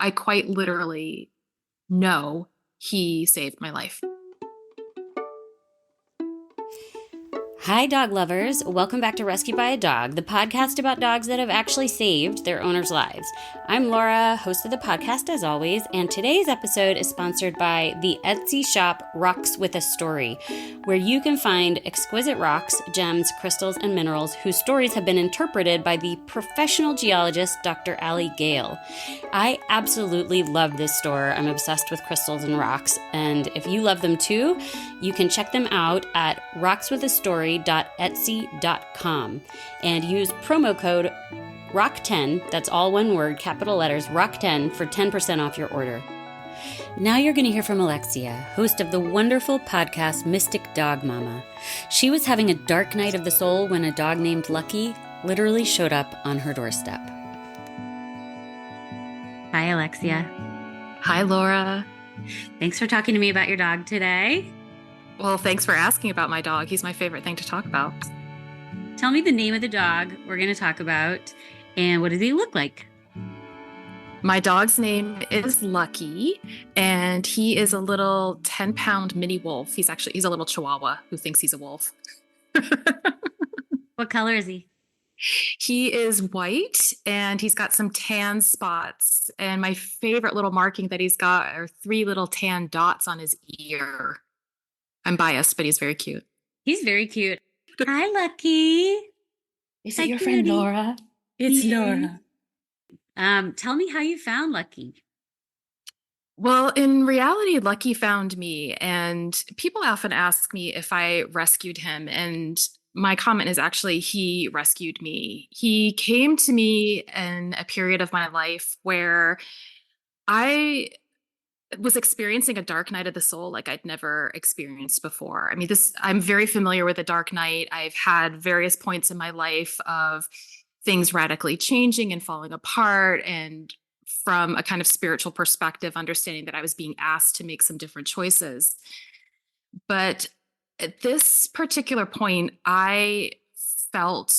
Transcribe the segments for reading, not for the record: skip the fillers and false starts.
I quite literally know he saved my life. Hi, dog lovers. Welcome back to Rescued by a Dog, the podcast about dogs that have actually saved their owners' lives. I'm Laura, host of the podcast as always, and today's episode is sponsored by the Etsy shop Rocks with a Story, where you can find exquisite rocks, gems, crystals, and minerals whose stories have been interpreted by the professional geologist Dr. Allie Gale. I absolutely love this store. I'm obsessed with crystals and rocks, and if you love them too, you can check them out at rockswithastory.etsy.com and use promo code ROCK10, that's all one word, capital letters, ROCK10 for 10% off your order. Now you're going to hear from Alexia, host of the wonderful podcast Mystic Dog Mama. She was having a dark night of the soul when a dog named Lucky literally showed up on her doorstep. Hi, Alexia. Hi, Laura. Thanks for talking to me about your dog today. Well, thanks for asking about my dog. He's my favorite thing to talk about. Tell me the name of the dog we're going to talk about, and what does he look like? My dog's name is Lucky, and he is a little 10-pound mini wolf. He's a little chihuahua who thinks he's a wolf. What color is he? He is white, and he's got some tan spots. And my favorite little marking that he's got are 3 little tan dots on his ear. I'm biased, but he's very cute. He's very cute. Hi, Lucky. Is Hi, it your friend cutie. Laura? It's Laura. Tell me how you found Lucky. Well, in reality, Lucky found me, and people often ask me if I rescued him, and my comment is actually he rescued me. He came to me in a period of my life where I was experiencing a dark night of the soul like I'd never experienced before. I mean, I'm very familiar with the dark night. I've had various points in my life of things radically changing and falling apart, and from a kind of spiritual perspective, understanding that I was being asked to make some different choices. But at this particular point, I felt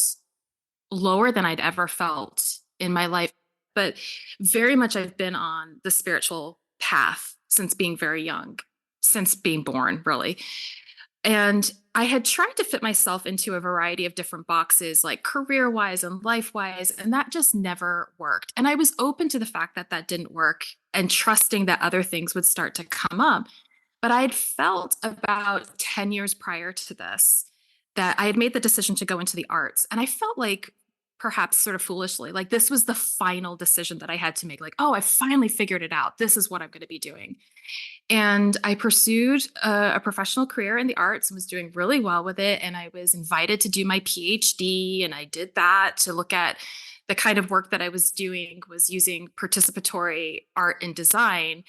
lower than I'd ever felt in my life. But very much I've been on the spiritual path since being very young, since being born, really. And I had tried to fit myself into a variety of different boxes, like career-wise and life-wise, and that just never worked. And I was open to the fact that that didn't work and trusting that other things would start to come up. But I had felt about 10 years prior to this that I had made the decision to go into the arts. And I felt like, perhaps sort of foolishly, like this was the final decision that I had to make. Like, oh, I finally figured it out. This is what I'm going to be doing. And I pursued a professional career in the arts and was doing really well with it. And I was invited to do my PhD. And I did that to look at the kind of work that I was doing was using participatory art and design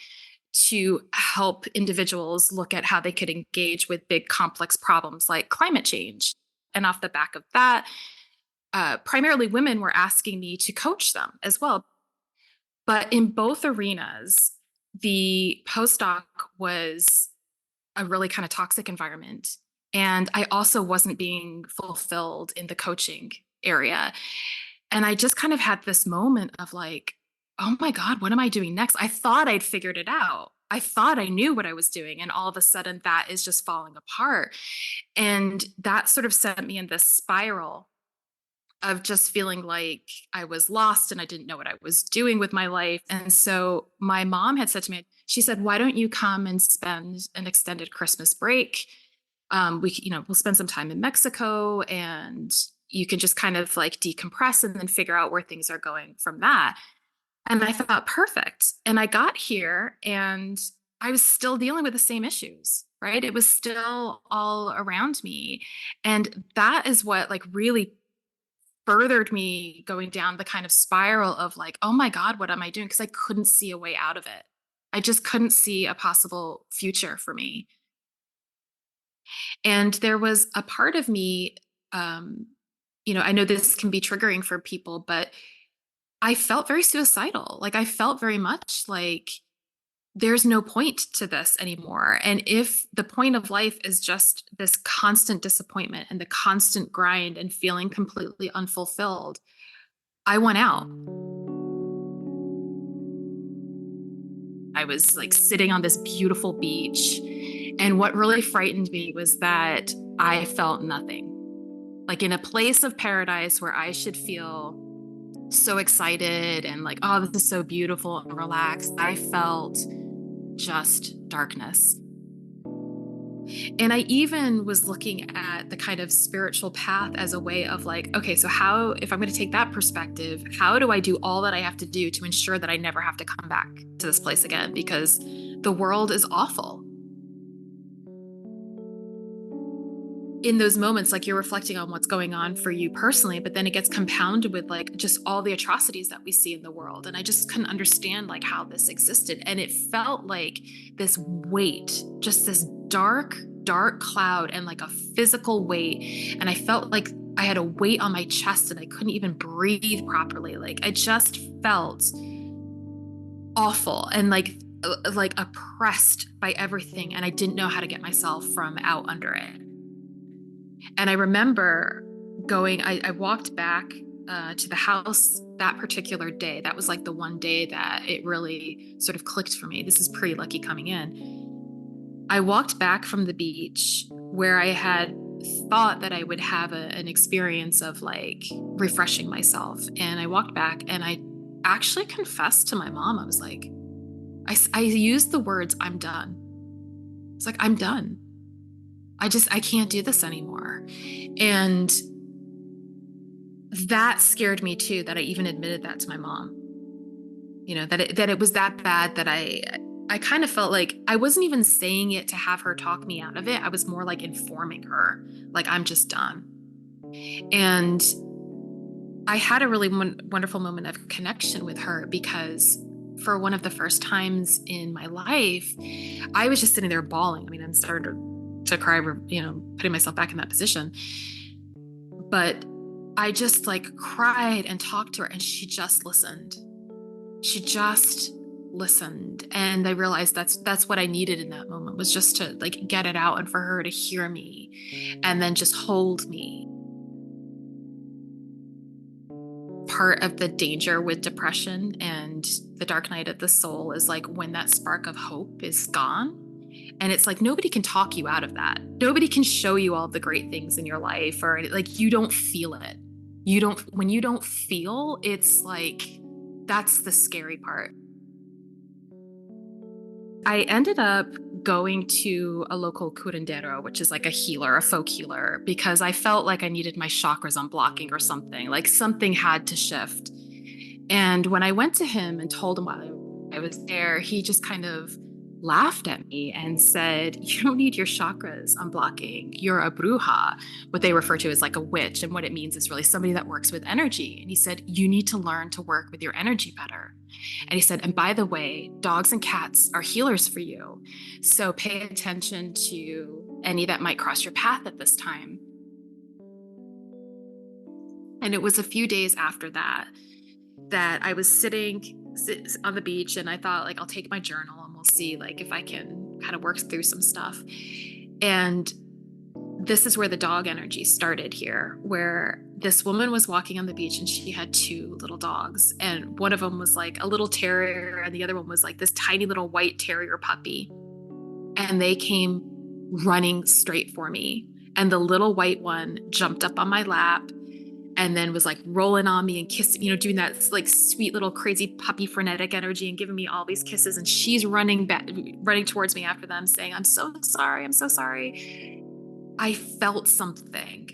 to help individuals look at how they could engage with big complex problems like climate change. And off the back of that, primarily women were asking me to coach them as well. But in both arenas, the postdoc was a really kind of toxic environment. And I also wasn't being fulfilled in the coaching area. And I just kind of had this moment of like, oh my God, what am I doing next? I thought I'd figured it out. I thought I knew what I was doing. And all of a sudden that is just falling apart. And that sort of sent me in this spiral of just feeling like I was lost and I didn't know what I was doing with my life. And so my mom had said to me, she said, why don't you come and spend an extended Christmas break? We'll spend some time in Mexico and you can just kind of like decompress and then figure out where things are going from that. And I thought, perfect. And I got here and I was still dealing with the same issues, right? It was still all around me. And that is what like really furthered me going down the kind of spiral of like, oh my God, what am I doing? Because I couldn't see a way out of it. I just couldn't see a possible future for me. And there was a part of me, I know this can be triggering for people, but I felt very suicidal. Like I felt very much like there's no point to this anymore. And if the point of life is just this constant disappointment and the constant grind and feeling completely unfulfilled, I want out. I was like sitting on this beautiful beach. And what really frightened me was that I felt nothing. Like in a place of paradise where I should feel so excited and like, oh, this is so beautiful and relaxed, I felt just darkness. And I even was looking at the kind of spiritual path as a way of like, okay, so how, if I'm going to take that perspective, how do I do all that I have to do to ensure that I never have to come back to this place again? Because the world is awful. In those moments, like you're reflecting on what's going on for you personally, but then it gets compounded with like just all the atrocities that we see in the world. And I just couldn't understand like how this existed. And it felt like this weight, just this dark, dark cloud and like a physical weight. And I felt like I had a weight on my chest and I couldn't even breathe properly. Like I just felt awful and like oppressed by everything. And I didn't know how to get myself from out under it. And I remember I walked back to the house that particular day. That was like the one day that it really sort of clicked for me. This is pretty lucky coming in. I walked back from the beach where I had thought that I would have an experience of like refreshing myself. And I walked back and I actually confessed to my mom. I was like, I used the words, I'm done. It's like, I'm done. I can't do this anymore. And that scared me too, that I even admitted that to my mom, that it was that bad that I kind of felt like I wasn't even saying it to have her talk me out of it. I was more like informing her, like, I'm just done. And I had a really wonderful moment of connection with her because for one of the first times in my life, I was just sitting there bawling. I mean, I'm starting to cry, putting myself back in that position. But I just like cried and talked to her and she just listened. She just listened. And I realized that's what I needed in that moment, was just to like get it out and for her to hear me and then just hold me. Part of the danger with depression and the dark night of the soul is like when that spark of hope is gone. And it's like nobody can talk you out of that. Nobody can show you all the great things in your life, or like you don't feel it. When you don't feel, it's like that's the scary part. I ended up going to a local curandero, which is like a healer, a folk healer, because I felt like I needed my chakras unblocking or something. Like something had to shift. And when I went to him and told him while I was there, he just kind of laughed at me and said, "You don't need your chakras unblocking. You're a bruja," what they refer to as like a witch. And what it means is really somebody that works with energy. And he said, "You need to learn to work with your energy better." And he said, "And by the way, dogs and cats are healers for you. So pay attention to any that might cross your path at this time." And it was a few days after that I was sitting on the beach and I thought like I'll take my journal and we'll see like if I can kind of work through some stuff. And this is where the dog energy started here, where this woman was walking on the beach and she had two little dogs. And one of them was like a little terrier and the other one was like this tiny little white terrier puppy. And they came running straight for me. And the little white one jumped up on my lap and then was like rolling on me and kissing, doing that like sweet little crazy puppy frenetic energy and giving me all these kisses. And she's running towards me after them saying, "I'm so sorry. I'm so sorry." I felt something.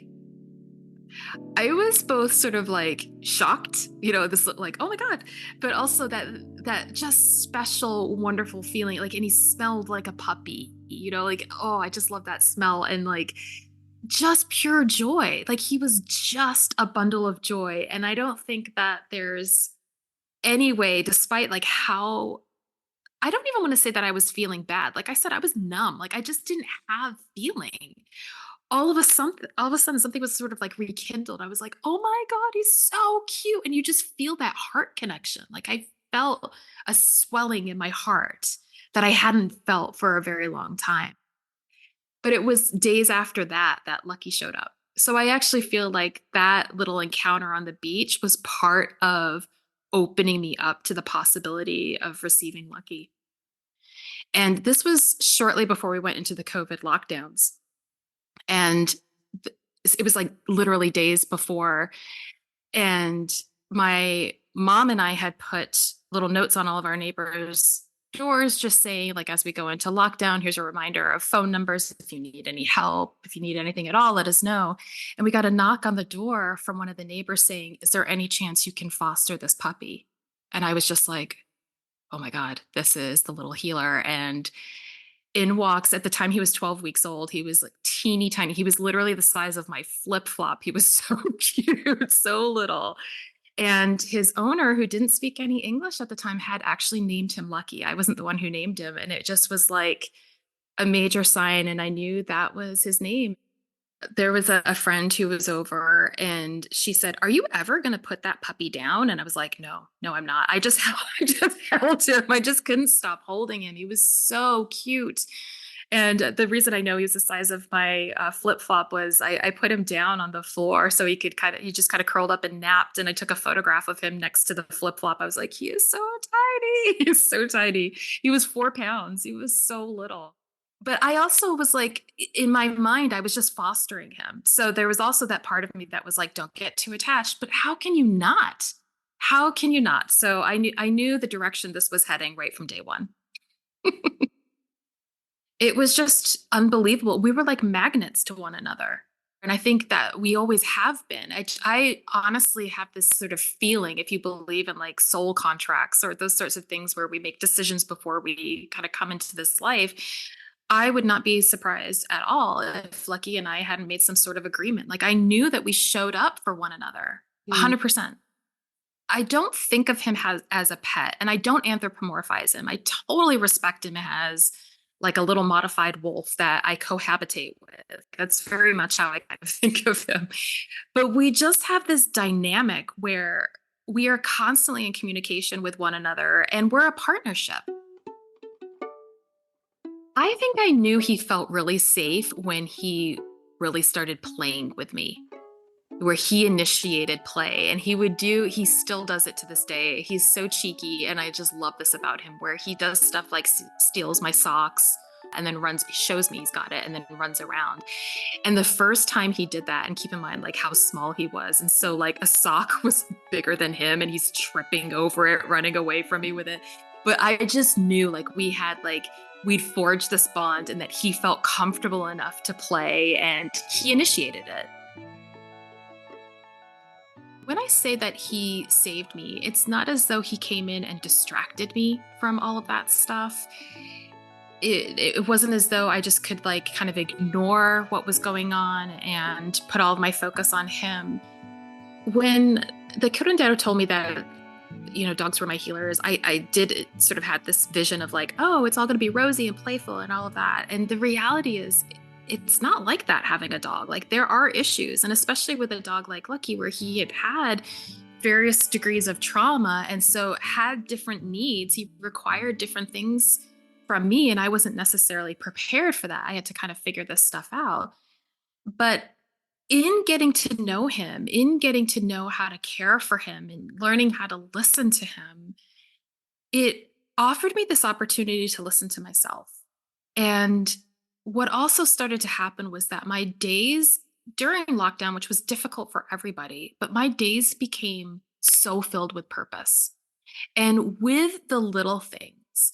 I was both sort of like shocked, this like, oh my God, but also that just special, wonderful feeling. Like, and he smelled like a puppy, like, oh, I just love that smell. And like, just pure joy. Like he was just a bundle of joy. And I don't think that there's any way, despite like how, I don't even want to say that I was feeling bad. Like I said, I was numb. Like I just didn't have feeling. All of a sudden, something was sort of like rekindled. I was like, oh my God, he's so cute. And you just feel that heart connection. Like I felt a swelling in my heart that I hadn't felt for a very long time. But it was days after that Lucky showed up. So I actually feel like that little encounter on the beach was part of opening me up to the possibility of receiving Lucky. And this was shortly before we went into the COVID lockdowns. And it was like literally days before. And my mom and I had put little notes on all of our neighbors' doors, just saying, like, as we go into lockdown, here's a reminder of phone numbers. If you need any help, if you need anything at all, let us know. And we got a knock on the door from one of the neighbors saying, is there any chance you can foster this puppy? And I was just like, oh my God, this is the little healer. And in walks, at the time he was 12 weeks old. He was like teeny tiny. He was literally the size of my flip flop. He was so cute, so little. And his owner, who didn't speak any English at the time, had actually named him Lucky. I wasn't the one who named him. And it just was like a major sign. And I knew that was his name. There was a friend who was over and she said, are you ever going to put that puppy down? And I was like, no, no, I'm not. I just held him. I just couldn't stop holding him. He was so cute. And the reason I know he was the size of my flip flop was I put him down on the floor so he just kind of curled up and napped. And I took a photograph of him next to the flip flop. I was like, he is so tiny. He's so tiny. He was 4 pounds. He was so little. But I also was like, in my mind, I was just fostering him. So there was also that part of me that was like, don't get too attached. But how can you not? How can you not? So I knew the direction this was heading right from day one. It was just unbelievable. We were like magnets to one another. And I think that we always have been. I honestly have this sort of feeling, if you believe in like soul contracts or those sorts of things where we make decisions before we kind of come into this life, I would not be surprised at all if Lucky and I hadn't made some sort of agreement. Like I knew that we showed up for one another Mm. 100%. I don't think of him as a pet and I don't anthropomorphize him. I totally respect him as like a little modified wolf that I cohabitate with. That's very much how I kind of think of him. But we just have this dynamic where we are constantly in communication with one another and we're a partnership. I think I knew he felt really safe when he really started playing with me, where he initiated play and he still does it to this day. He's so cheeky. And I just love this about him, where he does stuff like steals my socks and then shows me he's got it and then runs around. And the first time he did that, and keep in mind like how small he was. And so like a sock was bigger than him and he's tripping over it, running away from me with it. But I just knew like we'd forged this bond and that he felt comfortable enough to play and he initiated it. When I say that he saved me, it's not as though he came in and distracted me from all of that stuff. It wasn't as though I just could like kind of ignore what was going on and put all of my focus on him. When the curandero told me that, dogs were my healers, I did sort of had this vision of like, oh, it's all going to be rosy and playful and all of that. And the reality is, it's not like that having a dog. Like there are issues, and especially with a dog like Lucky, where he had various degrees of trauma and so had different needs. He required different things from me, and I wasn't necessarily prepared for that. I had to kind of figure this stuff out. But in getting to know him, in getting to know how to care for him and learning how to listen to him, it offered me this opportunity to listen to myself. And what also started to happen was that my days during lockdown, which was difficult for everybody, but my days became so filled with purpose. And with the little things,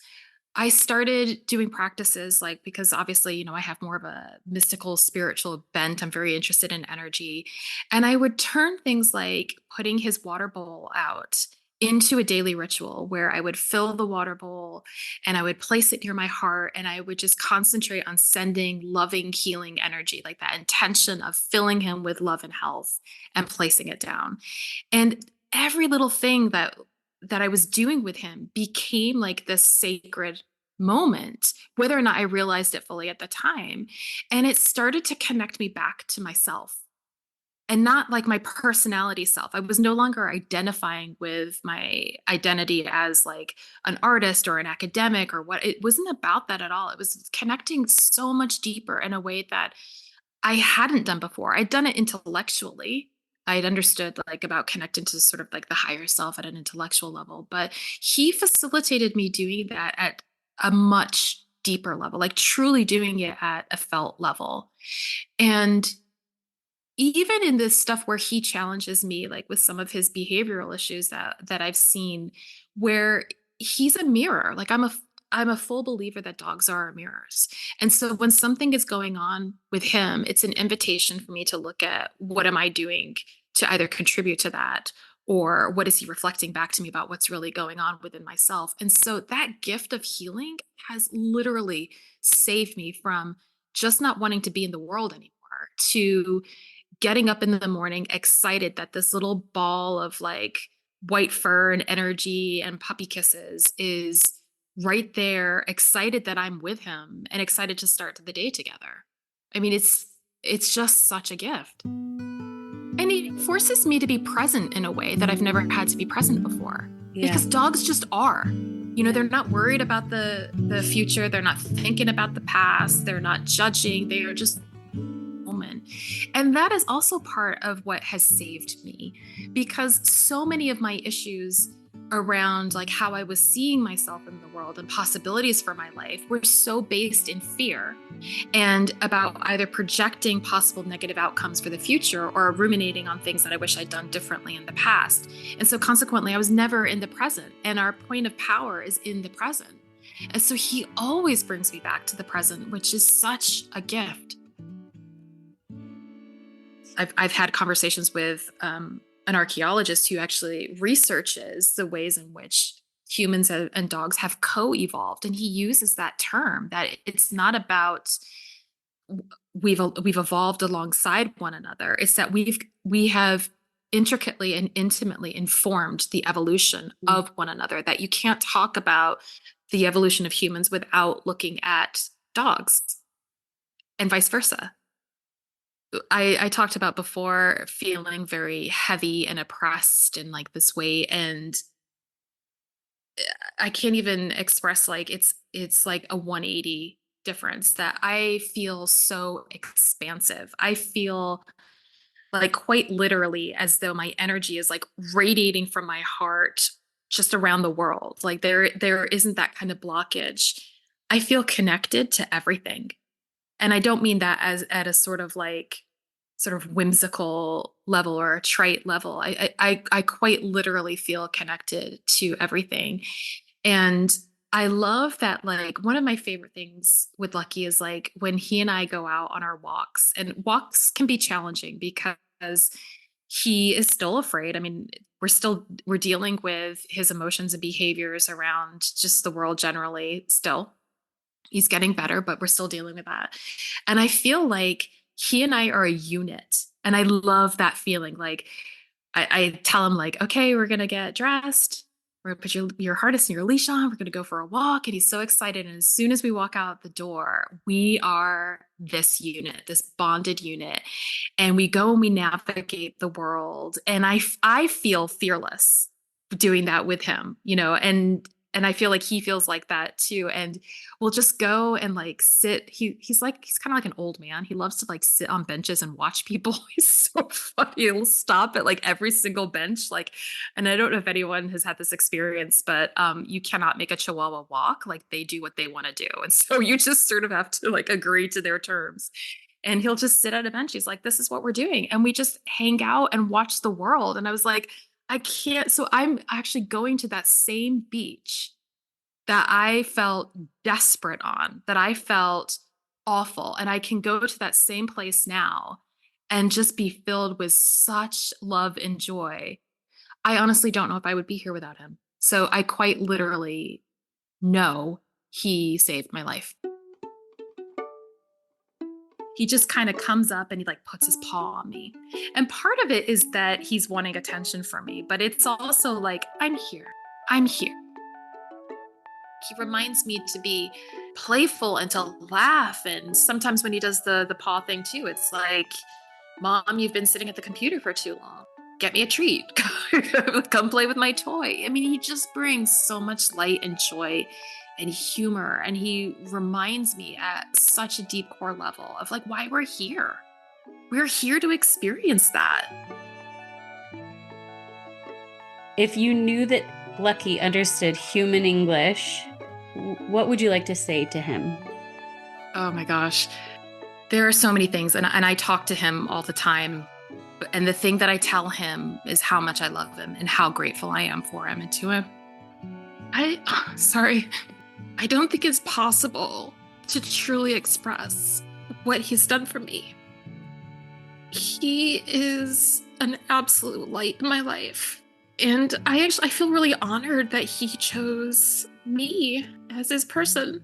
I started doing practices like, because obviously, I have more of a mystical, spiritual bent. I'm very interested in energy. And I would turn things like putting his water bowl out into a daily ritual where I would fill the water bowl and I would place it near my heart and I would just concentrate on sending loving, healing energy, like that intention of filling him with love and health and placing it down. And every little thing that I was doing with him became like this sacred moment, whether or not I realized it fully at the time. And it started to connect me back to myself and not like my personality self. I was no longer identifying with my identity as like an artist or an academic or what. It wasn't about that at all. It was connecting so much deeper in a way that I hadn't done before. I'd done it intellectually. I had understood like about connecting to sort of like the higher self at an intellectual level, but he facilitated me doing that at a much deeper level, like truly doing it at a felt level. And even in this stuff where he challenges me, like with some of his behavioral issues that I've seen, where he's a mirror. Like I'm a full believer that dogs are mirrors. And so when something is going on with him, it's an invitation for me to look at what am I doing to either contribute to that, or what is he reflecting back to me about what's really going on within myself. And so that gift of healing has literally saved me from just not wanting to be in the world anymore, to getting up in the morning excited that this little ball of like white fur and energy and puppy kisses is right there, excited that I'm with him and excited to start the day together. I mean, it's just such a gift. And it forces me to be present in a way that I've never had to be present before. Yeah. Because dogs just are. You know, Yeah. they're not worried about the future, they're not thinking about the past, they're not judging, they are just moment. And that is also part of what has saved me, because so many of my issues around like how I was seeing myself in the world and possibilities for my life were so based in fear and about either projecting possible negative outcomes for the future or ruminating on things that I wish I'd done differently in the past. And so consequently, I was never in the present, and our point of power is in the present. And so he always brings me back to the present, which is such a gift. I've had conversations with an archaeologist who actually researches the ways in which humans and dogs have co-evolved, and he uses that term that it's not about we've evolved alongside one another. It's that we have intricately and intimately informed the evolution of one another. That you can't talk about the evolution of humans without looking at dogs, and vice versa. I talked about before feeling very heavy and oppressed and like this way. And I can't even express like it's like a 180 difference, that I feel so expansive. I feel like quite literally as though my energy is like radiating from my heart just around the world. Like there isn't that kind of blockage. I feel connected to everything. And I don't mean that as at a sort of whimsical level or a trite level. I quite literally feel connected to everything. And I love that, like, one of my favorite things with Lucky is like when he and I go out on our walks, and walks can be challenging because he is still afraid. I mean, we're dealing with his emotions and behaviors around just the world generally still. He's getting better, but we're still dealing with that. And I feel like he and I are a unit. And I love that feeling. Like I tell him like, okay, we're going to get dressed. We're going to put your harness and your leash on. We're going to go for a walk. And he's so excited. And as soon as we walk out the door, we are this unit, this bonded unit. And we go and we navigate the world. And I feel fearless doing that with him, you know, and I feel like he feels like that too. And we'll just go and like sit. He's kind of like an old man. He loves to like sit on benches and watch people. He's so funny. He'll stop at like every single bench. Like, and I don't know if anyone has had this experience, but you cannot make a Chihuahua walk. Like they do what they want to do. And so you just sort of have to like agree to their terms. And he'll just sit at a bench. He's like, this is what we're doing. And we just hang out and watch the world. And I was like, I can't. So I'm actually going to that same beach that I felt desperate on, that I felt awful. And I can go to that same place now and just be filled with such love and joy. I honestly don't know if I would be here without him. So I quite literally know he saved my life. He just kind of comes up and he like puts his paw on me. And part of it is that he's wanting attention from me, but it's also like, I'm here. I'm here. He reminds me to be playful and to laugh. And sometimes when he does the paw thing too, it's like, Mom, you've been sitting at the computer for too long. Get me a treat. Come play with my toy. I mean, he just brings so much light and joy and humor. And he reminds me at such a deep core level of like why we're here. We're here to experience that. If you knew that Lucky understood human English, What would you like to say to him? Oh my gosh. There are so many things, and I talk to him all the time. And the thing that I tell him is how much I love him and how grateful I am for him and to him. Sorry, I don't think it's possible to truly express what he's done for me. He is an absolute light in my life. And I feel really honored that he chose me as his person.